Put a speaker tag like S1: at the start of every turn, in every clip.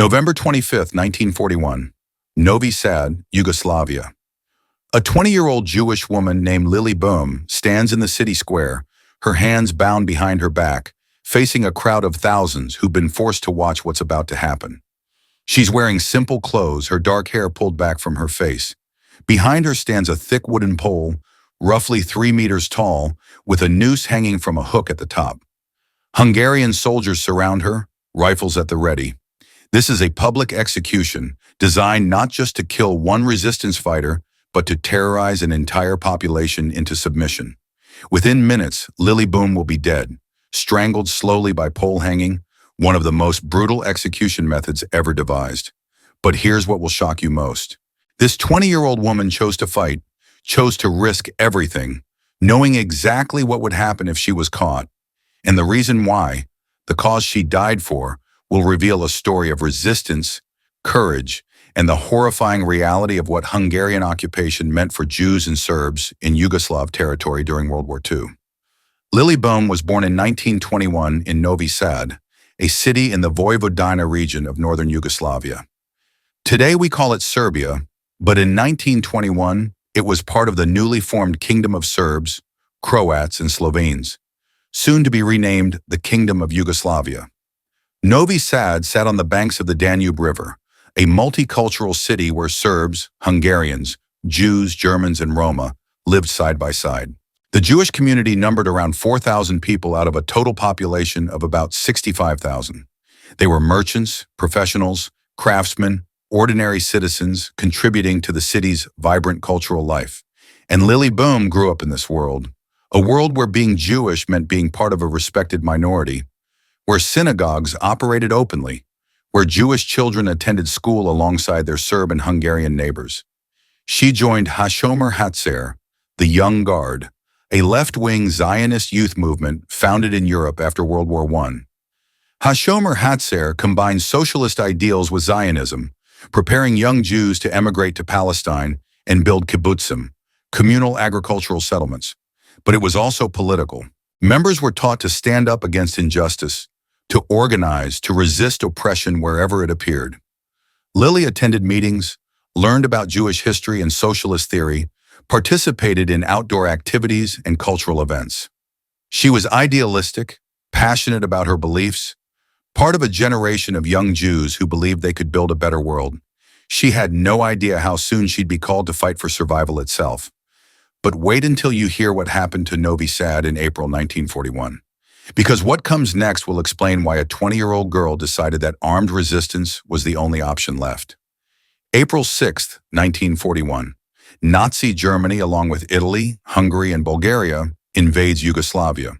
S1: November 25th, 1941, Novi Sad, Yugoslavia. A 20-year-old Jewish woman named Lili Böhm stands in the city square, her hands bound behind her back, facing a crowd of thousands who've been forced to watch what's about to happen. She's wearing simple clothes, her dark hair pulled back from her face. Behind her stands a thick wooden pole, roughly 3 meters tall, with a noose hanging from a hook at the top. Hungarian soldiers surround her, rifles at the ready. This is a public execution designed not just to kill one resistance fighter, but to terrorize an entire population into submission. Within minutes, Lili Böhm will be dead, strangled slowly by pole hanging, one of the most brutal execution methods ever devised. But here's what will shock you most. This 20-year-old woman chose to fight, chose to risk everything, knowing exactly what would happen if she was caught. And the reason why, the cause she died for, will reveal a story of resistance, courage, and the horrifying reality of what Hungarian occupation meant for Jews and Serbs in Yugoslav territory during World War II. Lili Böhm was born in 1921 in Novi Sad, a city in the Vojvodina region of northern Yugoslavia. Today we call it Serbia, but in 1921 it was part of the newly formed Kingdom of Serbs, Croats, and Slovenes, soon to be renamed the Kingdom of Yugoslavia. Novi Sad sat on the banks of the Danube River, a multicultural city where Serbs, Hungarians, Jews, Germans, and Roma lived side by side. The Jewish community numbered around 4,000 people out of a total population of about 65,000. They were merchants, professionals, craftsmen, ordinary citizens contributing to the city's vibrant cultural life. And Lili Böhm grew up in this world, a world where being Jewish meant being part of a respected minority, where synagogues operated openly, where Jewish children attended school alongside their Serb and Hungarian neighbors. She joined Hashomer Hatzer, the Young Guard, a left-wing Zionist youth movement founded in Europe after World War I. Hashomer Hatzer combined socialist ideals with Zionism, preparing young Jews to emigrate to Palestine and build kibbutzim, communal agricultural settlements. But it was also political. Members were taught to stand up against injustice, to organize, to resist oppression wherever it appeared. Lili attended meetings, learned about Jewish history and socialist theory, participated in outdoor activities and cultural events. She was idealistic, passionate about her beliefs, part of a generation of young Jews who believed they could build a better world. She had no idea how soon she'd be called to fight for survival itself. But wait until you hear what happened to Novi Sad in April 1941. Because what comes next will explain why a 20-year-old girl decided that armed resistance was the only option left. April 6, 1941. Nazi Germany, along with Italy, Hungary, and Bulgaria, invades Yugoslavia.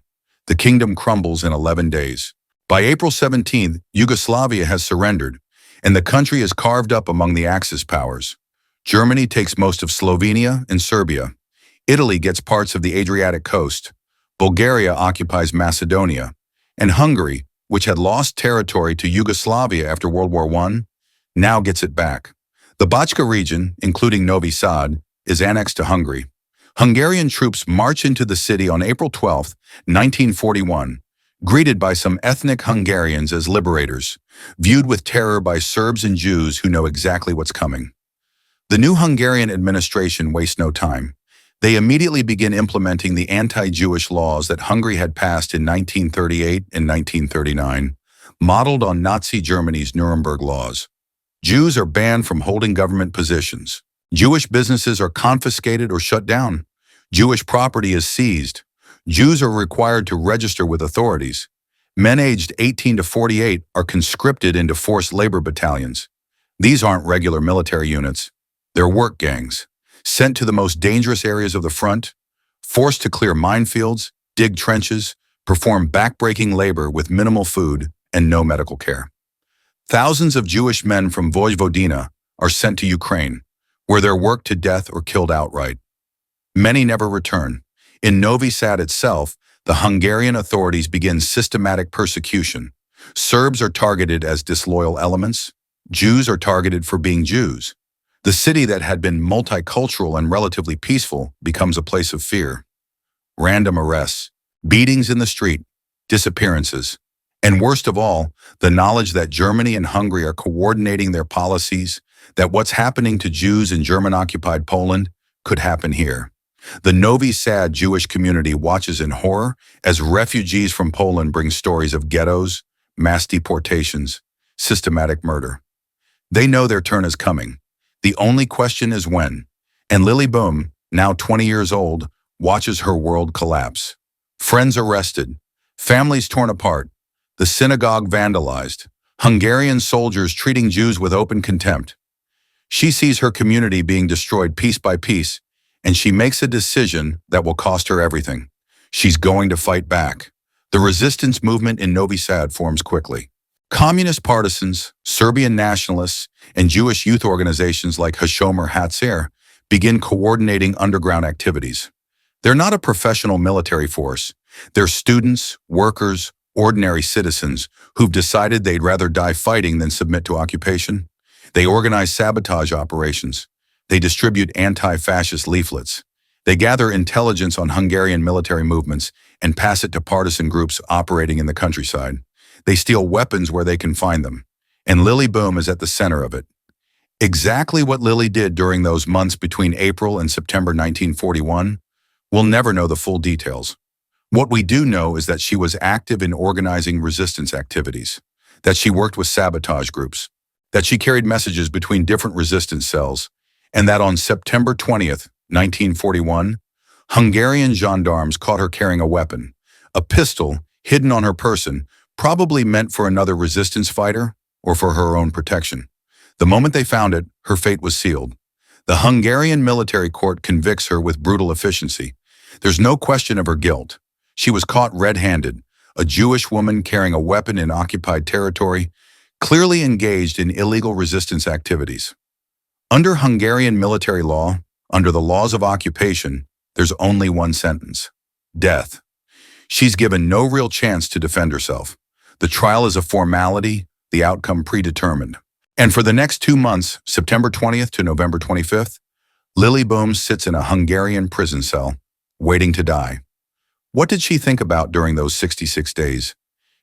S1: The kingdom crumbles in 11 days. By April 17th, Yugoslavia has surrendered, and the country is carved up among the Axis powers. Germany takes most of Slovenia and Serbia. Italy gets parts of the Adriatic coast. Bulgaria occupies Macedonia, and Hungary, which had lost territory to Yugoslavia after World War I, now gets it back. The Bachka region, including Novi Sad, is annexed to Hungary. Hungarian troops march into the city on April 12, 1941, greeted by some ethnic Hungarians as liberators, viewed with terror by Serbs and Jews who know exactly what's coming. The new Hungarian administration wastes no time. They immediately begin implementing the anti-Jewish laws that Hungary had passed in 1938 and 1939, modeled on Nazi Germany's Nuremberg laws. Jews are banned from holding government positions. Jewish businesses are confiscated or shut down. Jewish property is seized. Jews are required to register with authorities. Men aged 18 to 48 are conscripted into forced labor battalions. These aren't regular military units. They're work gangs, sent to the most dangerous areas of the front, forced to clear minefields, dig trenches, perform back-breaking labor with minimal food and no medical care. Thousands of Jewish men from Vojvodina are sent to Ukraine, where they're worked to death or killed outright. Many never return. In Novi Sad itself, the Hungarian authorities begin systematic persecution. Serbs are targeted as disloyal elements. Jews are targeted for being Jews. The city that had been multicultural and relatively peaceful becomes a place of fear. Random arrests, beatings in the street, disappearances, And worst of all, the knowledge that Germany and Hungary are coordinating their policies, that what's happening to Jews in German-occupied Poland could happen here. The Novi Sad Jewish community watches in horror as refugees from Poland bring stories of ghettos, mass deportations, systematic murder. They know their turn is coming. The only question is when. And Lili Böhm, now 20 years old, watches her world collapse. Friends arrested, families torn apart, the synagogue vandalized, Hungarian soldiers treating Jews with open contempt. She sees her community being destroyed piece by piece, and she makes a decision that will cost her everything. She's going to fight back. The resistance movement in Novi Sad forms quickly. Communist partisans, Serbian nationalists, and Jewish youth organizations like Hashomer Hatzair begin coordinating underground activities. They're not a professional military force. They're students, workers, ordinary citizens who've decided they'd rather die fighting than submit to occupation. They organize sabotage operations. They distribute anti-fascist leaflets. They gather intelligence on Hungarian military movements and pass it to partisan groups operating in the countryside. They steal weapons where they can find them. And Lili Böhm is at the center of it. Exactly what Lili did during those months between April and September 1941, we'll never know the full details. What we do know is that she was active in organizing resistance activities, that she worked with sabotage groups, that she carried messages between different resistance cells, and that on September 20th, 1941, Hungarian gendarmes caught her carrying a weapon, a pistol hidden on her person, probably meant for another resistance fighter or for her own protection. The moment they found it, her fate was sealed. The Hungarian military court convicts her with brutal efficiency. There's no question of her guilt. She was caught red-handed, a Jewish woman carrying a weapon in occupied territory, clearly engaged in illegal resistance activities. Under Hungarian military law, under the laws of occupation, there's only one sentence: death. She's given no real chance to defend herself. The trial is a formality, the outcome predetermined. And for the next 2 months, September 20th to November 25th, Lili Böhm sits in a Hungarian prison cell, waiting to die. What did she think about during those 66 days?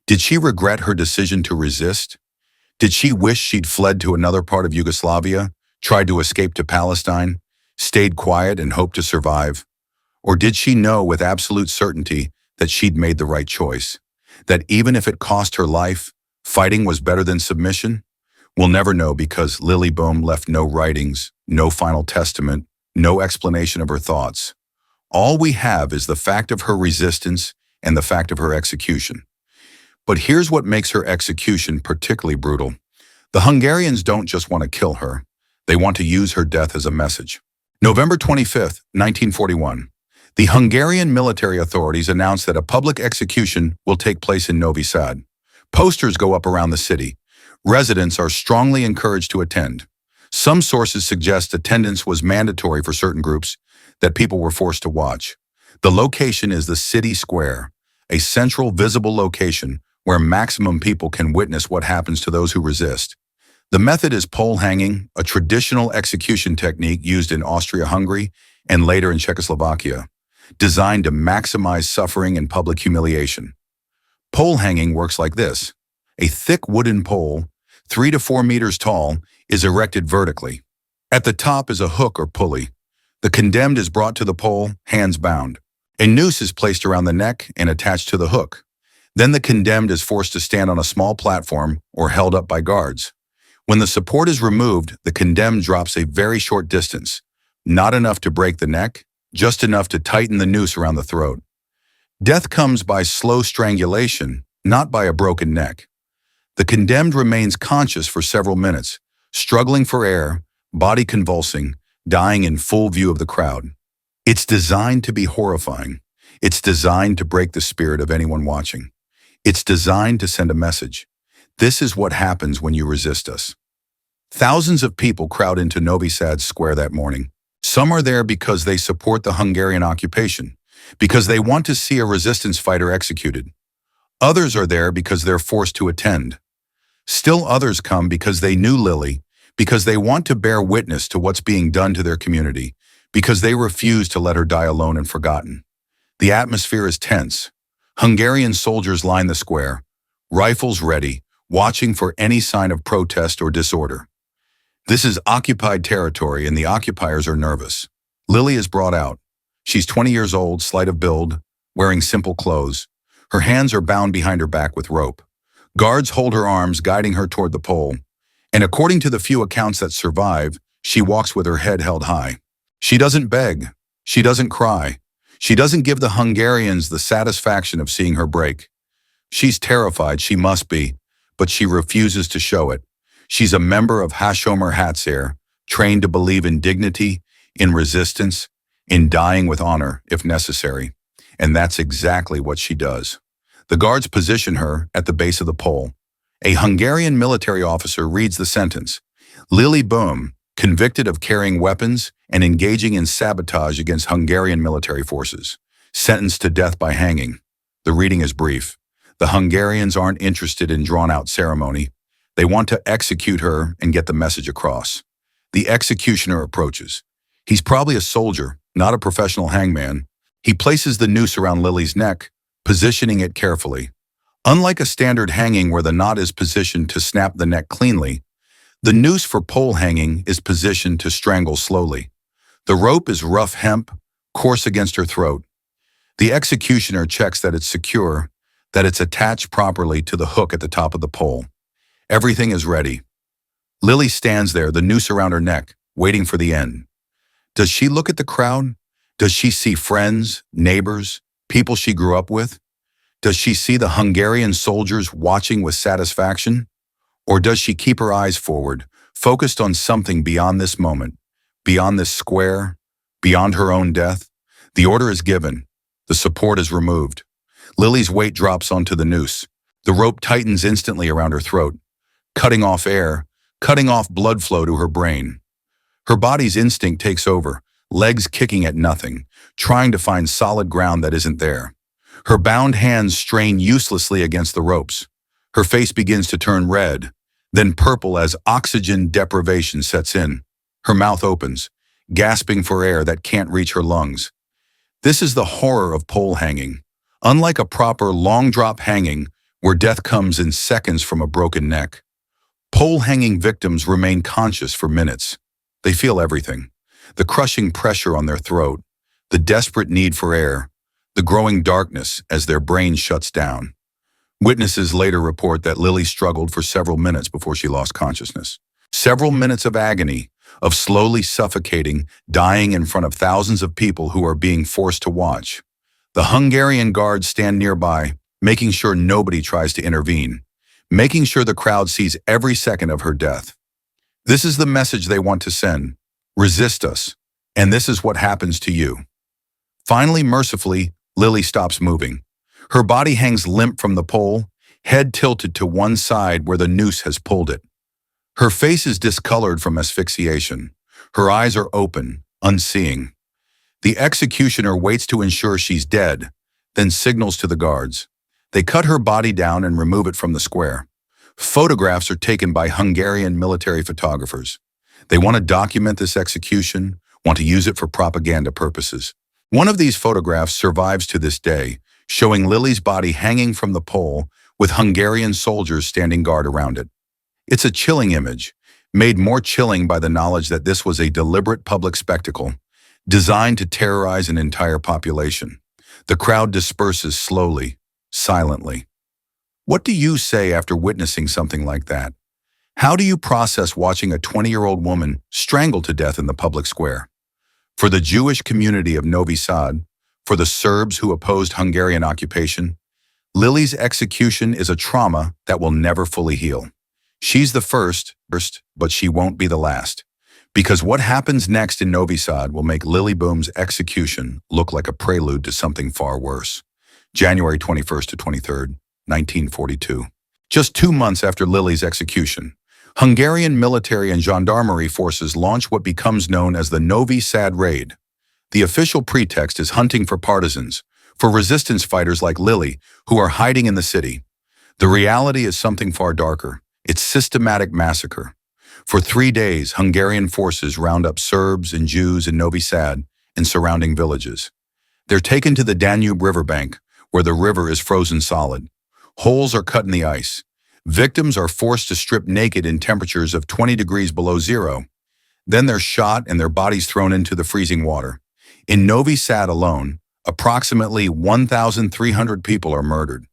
S1: Did she regret her decision to resist? Did she wish she'd fled to another part of Yugoslavia, tried to escape to Palestine, stayed quiet and hoped to survive? Or did she know with absolute certainty that she'd made the right choice? That even if it cost her life, fighting was better than submission? We'll never know because Lili Böhm left no writings, no final testament, no explanation of her thoughts. All we have is the fact of her resistance and the fact of her execution. But here's what makes her execution particularly brutal. The Hungarians don't just want to kill her. They want to use her death as a message. November 25th, 1941. The Hungarian military authorities announced that a public execution will take place in Novi Sad. Posters go up around the city. Residents are strongly encouraged to attend. Some sources suggest attendance was mandatory for certain groups, that people were forced to watch. The location is the city square, a central visible location where maximum people can witness what happens to those who resist. The method is pole hanging, a traditional execution technique used in Austria-Hungary and later in Czechoslovakia, designed to maximize suffering and public humiliation. Pole hanging works like this. A thick wooden pole, 3 to 4 meters tall, is erected vertically. At the top is a hook or pulley. The condemned is brought to the pole, hands bound. A noose is placed around the neck and attached to the hook. Then the condemned is forced to stand on a small platform or held up by guards. When the support is removed, the condemned drops a very short distance, not enough to break the neck, just enough to tighten the noose around the throat. Death comes by slow strangulation, not by a broken neck. The condemned remains conscious for several minutes, struggling for air, body convulsing, dying in full view of the crowd. It's designed to be horrifying. It's designed to break the spirit of anyone watching. It's designed to send a message. This is what happens when you resist us. Thousands of people crowd into Novi Sad Square that morning. Some are there because they support the Hungarian occupation, because they want to see a resistance fighter executed. Others are there because they're forced to attend. Still others come because they knew Lili, because they want to bear witness to what's being done to their community, because they refuse to let her die alone and forgotten. The atmosphere is tense. Hungarian soldiers line the square. rifles ready, watching for any sign of protest or disorder. This is occupied territory and the occupiers are nervous. Lili is brought out. She's 20 years old, slight of build, wearing simple clothes. Her hands are bound behind her back with rope. Guards hold her arms, guiding her toward the pole. And according to the few accounts that survive, she walks with her head held high. She doesn't beg. She doesn't cry. She doesn't give the Hungarians the satisfaction of seeing her break. She's terrified, she must be, but she refuses to show it. She's a member of Hashomer Hatzair, trained to believe in dignity, in resistance, in dying with honor, if necessary. And that's exactly what she does. The guards position her at the base of the pole. A Hungarian military officer reads the sentence. Lili Böhm, convicted of carrying weapons and engaging in sabotage against Hungarian military forces, sentenced to death by hanging. The reading is brief. The Hungarians aren't interested in drawn-out ceremony. They want to execute her and get the message across. The executioner approaches. He's probably a soldier, not a professional hangman. He places the noose around Lili's neck, positioning it carefully. Unlike a standard hanging where the knot is positioned to snap the neck cleanly, the noose for pole hanging is positioned to strangle slowly. The rope is rough hemp, coarse against her throat. The executioner checks that it's secure, that it's attached properly to the hook at the top of the pole. Everything is ready. Lili stands there, the noose around her neck, waiting for the end. Does she look at the crowd? Does she see friends, neighbors, people she grew up with? Does she see the Hungarian soldiers watching with satisfaction? Or does she keep her eyes forward, focused on something beyond this moment, beyond this square, beyond her own death? The order is given. The support is removed. Lili's weight drops onto the noose. The rope tightens instantly around her throat, cutting off air, cutting off blood flow to her brain. Her body's instinct takes over, legs kicking at nothing, trying to find solid ground that isn't there. Her bound hands strain uselessly against the ropes. Her face begins to turn red, then purple as oxygen deprivation sets in. Her mouth opens, gasping for air that can't reach her lungs. This is the horror of pole hanging. Unlike a proper long drop hanging, where death comes in seconds from a broken neck, pole hanging victims remain conscious for minutes. They feel everything. The crushing pressure on their throat, the desperate need for air, the growing darkness as their brain shuts down. Witnesses later report that Lili struggled for several minutes before she lost consciousness. Several minutes of agony, of slowly suffocating, dying in front of thousands of people who are being forced to watch. The Hungarian guards stand nearby, making sure nobody tries to intervene, making sure the crowd sees every second of her death. This is the message they want to send. Resist us, and this is what happens to you. Finally, mercifully, Lili stops moving. Her body hangs limp from the pole, head tilted to one side where the noose has pulled it. Her face is discolored from asphyxiation. Her eyes are open, unseeing. The executioner waits to ensure she's dead, then signals to the guards. They cut her body down and remove it from the square. Photographs are taken by Hungarian military photographers. They want to document this execution, want to use it for propaganda purposes. One of these photographs survives to this day, showing Lili's body hanging from the pole with Hungarian soldiers standing guard around it. It's a chilling image, made more chilling by the knowledge that this was a deliberate public spectacle, designed to terrorize an entire population. The crowd disperses slowly, silently. What do you say after witnessing something like that? How do you process watching a 20-year-old woman strangled to death in the public square? For the Jewish community of Novi Sad, for the Serbs who opposed Hungarian occupation, Lili's execution is a trauma that will never fully heal. She's the first, but she won't be the last. Because what happens next in Novi Sad will make Lili Böhm's execution look like a prelude to something far worse. January 21st to 23rd, 1942. Just 2 months after Lili's execution, Hungarian military and gendarmerie forces launch what becomes known as the Novi Sad raid. The official pretext is hunting for partisans, for resistance fighters like Lili, who are hiding in the city. The reality is something far darker. It's systematic massacre. For 3 days, Hungarian forces round up Serbs and Jews in Novi Sad and surrounding villages. They're taken to the Danube riverbank, where the river is frozen solid. Holes are cut in the ice. Victims are forced to strip naked in temperatures of 20 degrees below zero. Then they're shot and their bodies thrown into the freezing water. In Novi Sad alone, approximately 1,300 people are murdered.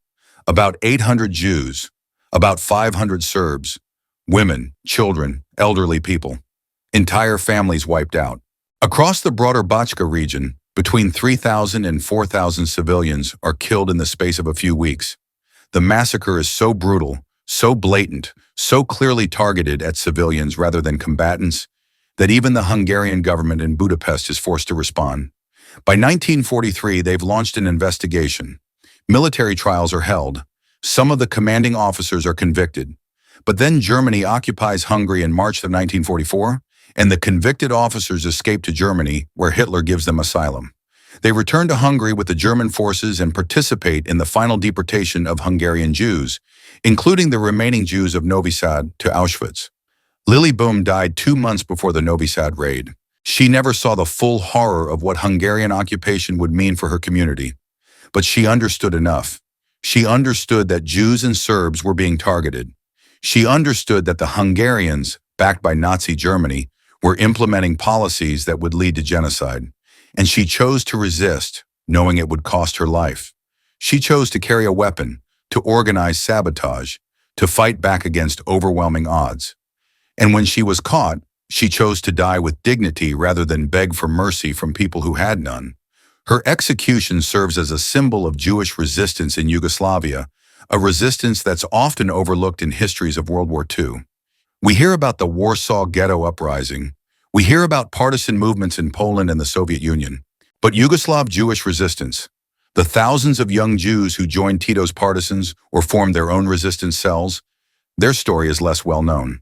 S1: About 800 Jews, about 500 Serbs, women, children, elderly people. Entire families wiped out. Across the broader Bachka region, between 3,000 and 4,000 civilians are killed in the space of a few weeks. The massacre is so brutal, so blatant, so clearly targeted at civilians rather than combatants, that even the Hungarian government in Budapest is forced to respond. By 1943, they've launched an investigation. Military trials are held. Some of the commanding officers are convicted. But then Germany occupies Hungary in March of 1944, and the convicted officers escape to Germany, where Hitler gives them asylum. They return to Hungary with the German forces and participate in the final deportation of Hungarian Jews, including the remaining Jews of Novi Sad, to Auschwitz. Lili Böhm died 2 months before the Novi Sad raid. She never saw the full horror of what Hungarian occupation would mean for her community. But she understood enough. She understood that Jews and Serbs were being targeted. She understood that the Hungarians, backed by Nazi Germany, were implementing policies that would lead to genocide. And she chose to resist, knowing it would cost her life. She chose to carry a weapon, to organize sabotage, to fight back against overwhelming odds. And when she was caught, she chose to die with dignity rather than beg for mercy from people who had none. Her execution serves as a symbol of Jewish resistance in Yugoslavia, a resistance that's often overlooked in histories of World War II. We hear about the Warsaw Ghetto Uprising. We hear about partisan movements in Poland and the Soviet Union. But Yugoslav Jewish resistance, the thousands of young Jews who joined Tito's partisans or formed their own resistance cells, their story is less well known.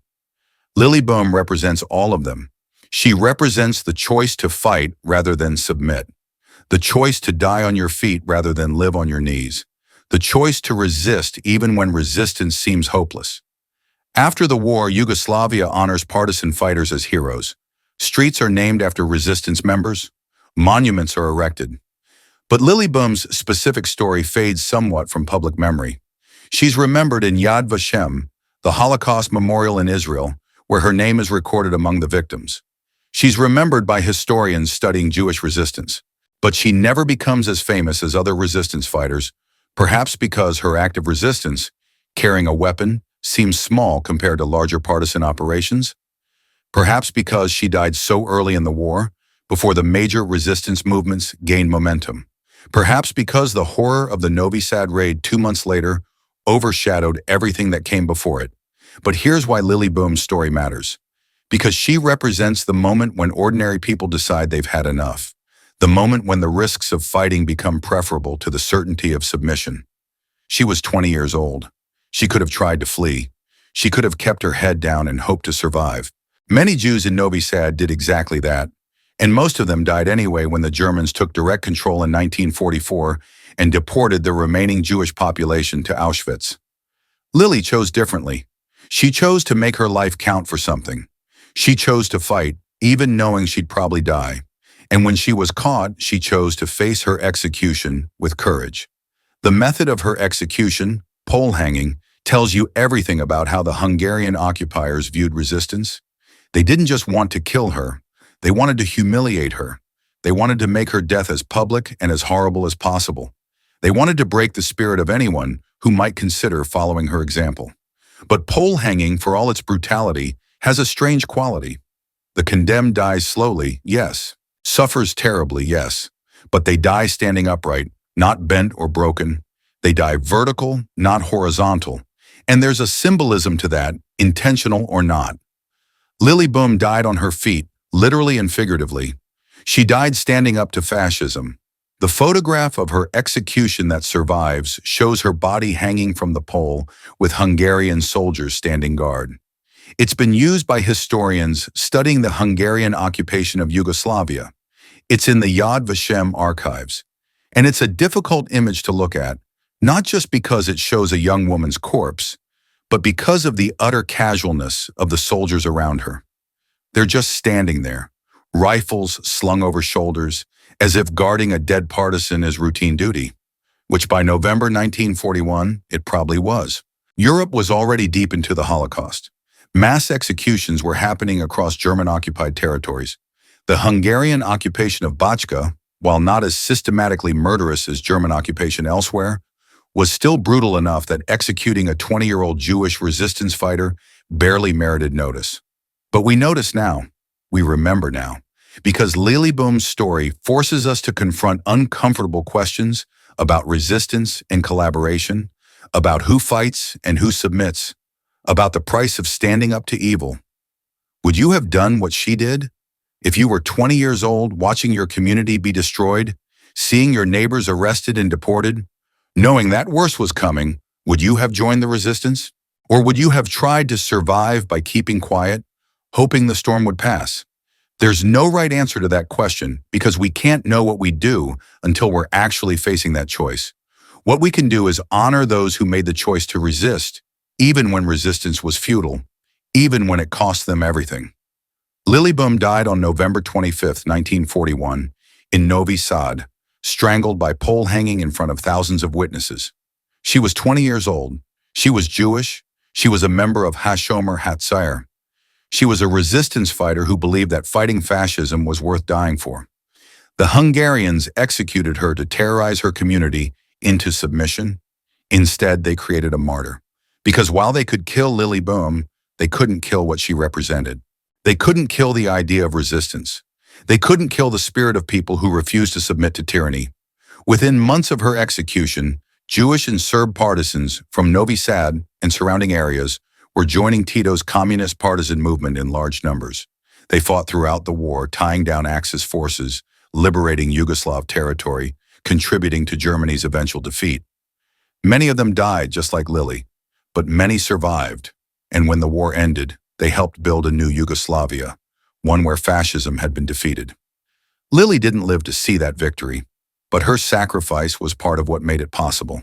S1: Lili Böhm represents all of them. She represents the choice to fight rather than submit, the choice to die on your feet rather than live on your knees, the choice to resist even when resistance seems hopeless. After the war, Yugoslavia honors partisan fighters as heroes. Streets are named after resistance members. Monuments are erected. But Lili Böhm's specific story fades somewhat from public memory. She's remembered in Yad Vashem, the Holocaust memorial in Israel, where her name is recorded among the victims. She's remembered by historians studying Jewish resistance, but she never becomes as famous as other resistance fighters, perhaps because her act of resistance, carrying a weapon, seems small compared to larger partisan operations. Perhaps because she died so early in the war, before the major resistance movements gained momentum. Perhaps because the horror of the Novi Sad raid 2 months later overshadowed everything that came before it. But here's why Lili Böhm's story matters. Because she represents the moment when ordinary people decide they've had enough. The moment when the risks of fighting become preferable to the certainty of submission. She was 20 years old. She could have tried to flee. She could have kept her head down and hoped to survive. Many Jews in Novi Sad did exactly that, and most of them died anyway when the Germans took direct control in 1944 and deported the remaining Jewish population to Auschwitz. Lili chose differently. She chose to make her life count for something. She chose to fight, even knowing she'd probably die. And when she was caught, she chose to face her execution with courage. The method of her execution, pole hanging, tells you everything about how the Hungarian occupiers viewed resistance. They didn't just want to kill her. They wanted to humiliate her. They wanted to make her death as public and as horrible as possible. They wanted to break the spirit of anyone who might consider following her example. But pole hanging, for all its brutality, has a strange quality. The condemned dies slowly, yes. Suffers terribly, yes. But they die standing upright, not bent or broken. They die vertical, not horizontal. And there's a symbolism to that, intentional or not. Lili Böhm died on her feet, literally and figuratively. She died standing up to fascism. The photograph of her execution that survives shows her body hanging from the pole with Hungarian soldiers standing guard. It's been used by historians studying the Hungarian occupation of Yugoslavia. It's in the Yad Vashem archives. And it's a difficult image to look at, not just because it shows a young woman's corpse, but because of the utter casualness of the soldiers around her. They're just standing there, rifles slung over shoulders, as if guarding a dead partisan is routine duty. which by November 1941, it probably was. Europe was already deep into the Holocaust. Mass executions were happening across German-occupied territories. The Hungarian occupation of Bachka, while not as systematically murderous as German occupation elsewhere, was still brutal enough that executing a 20-year-old Jewish resistance fighter barely merited notice. But we notice now, we remember now, because Lili Böhm's story forces us to confront uncomfortable questions about resistance and collaboration, about who fights and who submits, about the price of standing up to evil. Would you have done what she did? If you were 20 years old, watching your community be destroyed, seeing your neighbors arrested and deported, knowing that worse was coming, would you have joined the resistance? Or would you have tried to survive by keeping quiet, hoping the storm would pass? There's no right answer to that question because we can't know what we do until we're actually facing that choice. What we can do is honor those who made the choice to resist, even when resistance was futile, even when it cost them everything. Lili Böhm died on November 25, 1941, in Novi Sad, strangled by pole hanging in front of thousands of witnesses. She was 20 years old. She was Jewish. She was a member of Hashomer Hatzair. She was a resistance fighter who believed that fighting fascism was worth dying for. The Hungarians executed her to terrorize her community into submission. Instead, they created a martyr. Because while they could kill Lili Böhm, they couldn't kill what she represented. They couldn't kill the idea of resistance. They couldn't kill the spirit of people who refused to submit to tyranny. Within months of her execution, Jewish and Serb partisans from Novi Sad and surrounding areas were joining Tito's communist partisan movement in large numbers. They fought throughout the war, tying down Axis forces, liberating Yugoslav territory, contributing to Germany's eventual defeat. Many of them died just like Lili, but many survived, and when the war ended, they helped build a new Yugoslavia, one where fascism had been defeated. Lili didn't live to see that victory, but her sacrifice was part of what made it possible.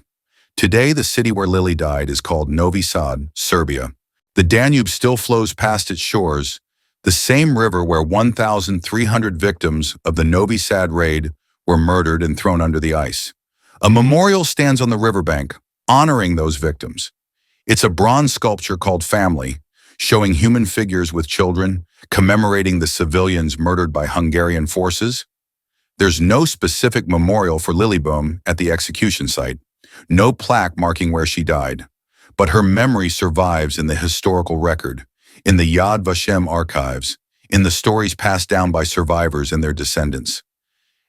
S1: Today, the city where Lili died is called Novi Sad, Serbia. The Danube still flows past its shores, the same river where 1,300 victims of the Novi Sad raid were murdered and thrown under the ice. A memorial stands on the riverbank, honoring those victims. It's a bronze sculpture called Family, showing human figures with children, commemorating the civilians murdered by Hungarian forces. There's no specific memorial for Lili Böhm at the execution site, no plaque marking where she died, but her memory survives in the historical record, in the Yad Vashem archives, in the stories passed down by survivors and their descendants.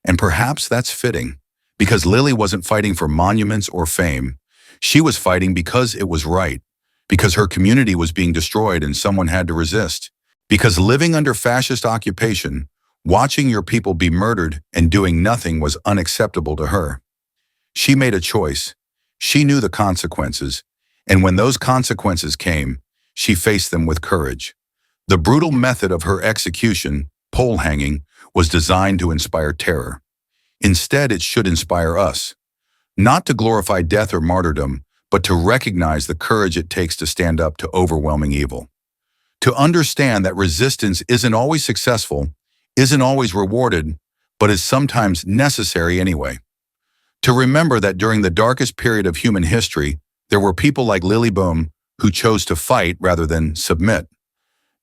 S1: And perhaps that's fitting, because Lili wasn't fighting for monuments or fame. She was fighting because it was right, because her community was being destroyed and someone had to resist, because living under fascist occupation, watching your people be murdered and doing nothing was unacceptable to her. She made a choice. She knew the consequences, and when those consequences came, she faced them with courage. The brutal method of her execution, pole hanging, was designed to inspire terror. Instead, it should inspire us, not to glorify death or martyrdom, but to recognize the courage it takes to stand up to overwhelming evil. To understand that resistance isn't always successful, isn't always rewarded, but is sometimes necessary anyway. To remember that during the darkest period of human history, there were people like Lili Böhm who chose to fight rather than submit.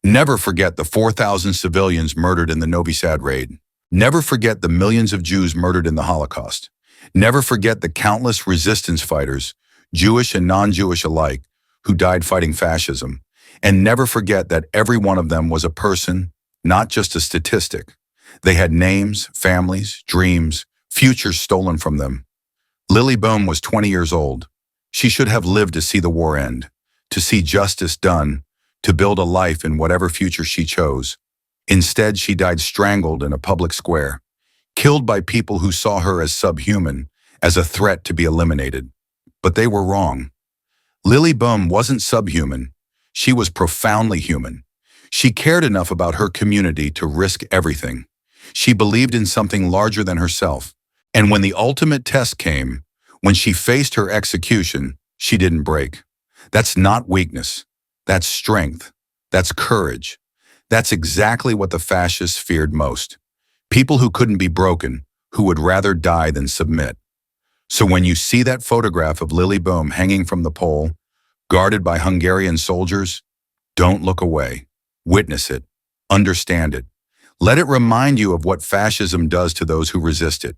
S1: Never forget the 4,000 civilians murdered in the Novi Sad raid. Never forget the millions of Jews murdered in the Holocaust. Never forget the countless resistance fighters, Jewish and non-Jewish alike, who died fighting fascism. And never forget that every one of them was a person, not just a statistic. They had names, families, dreams, futures stolen from them. Lili Böhm was 20 years old. She should have lived to see the war end, to see justice done, to build a life in whatever future she chose. Instead, she died strangled in a public square, killed by people who saw her as subhuman, as a threat to be eliminated. But they were wrong. Lili Böhm wasn't subhuman. She was profoundly human. She cared enough about her community to risk everything. She believed in something larger than herself. And when the ultimate test came, when she faced her execution, she didn't break. That's not weakness. That's strength. That's courage. That's exactly what the fascists feared most. People who couldn't be broken, who would rather die than submit. So when you see that photograph of Lili Böhm hanging from the pole, guarded by Hungarian soldiers, don't look away. Witness it. Understand it. Let it remind you of what fascism does to those who resist it.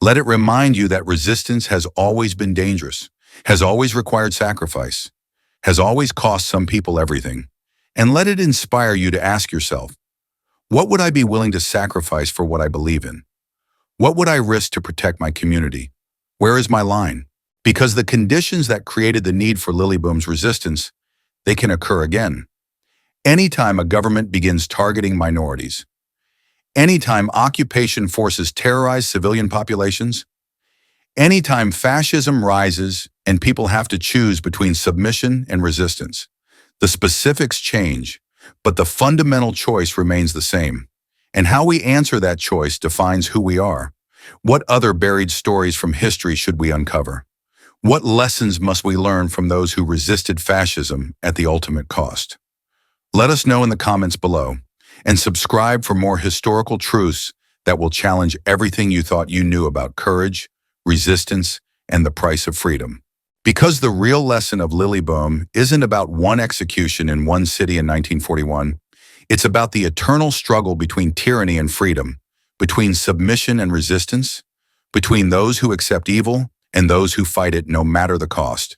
S1: Let it remind you that resistance has always been dangerous, has always required sacrifice, has always cost some people everything. And let it inspire you to ask yourself, what would I be willing to sacrifice for what I believe in? What would I risk to protect my community? Where is my line? Because the conditions that created the need for Lili Böhm's resistance, they can occur again. Anytime a government begins targeting minorities, anytime occupation forces terrorize civilian populations, anytime fascism rises and people have to choose between submission and resistance, the specifics change, but the fundamental choice remains the same. And how we answer that choice defines who we are. What other buried stories from history should we uncover? What lessons must we learn from those who resisted fascism at the ultimate cost? Let us know in the comments below, and subscribe for more historical truths that will challenge everything you thought you knew about courage, resistance, and the price of freedom. Because the real lesson of Lili Böhm isn't about one execution in one city in 1941, it's about the eternal struggle between tyranny and freedom, between submission and resistance, between those who accept evil and those who fight it no matter the cost.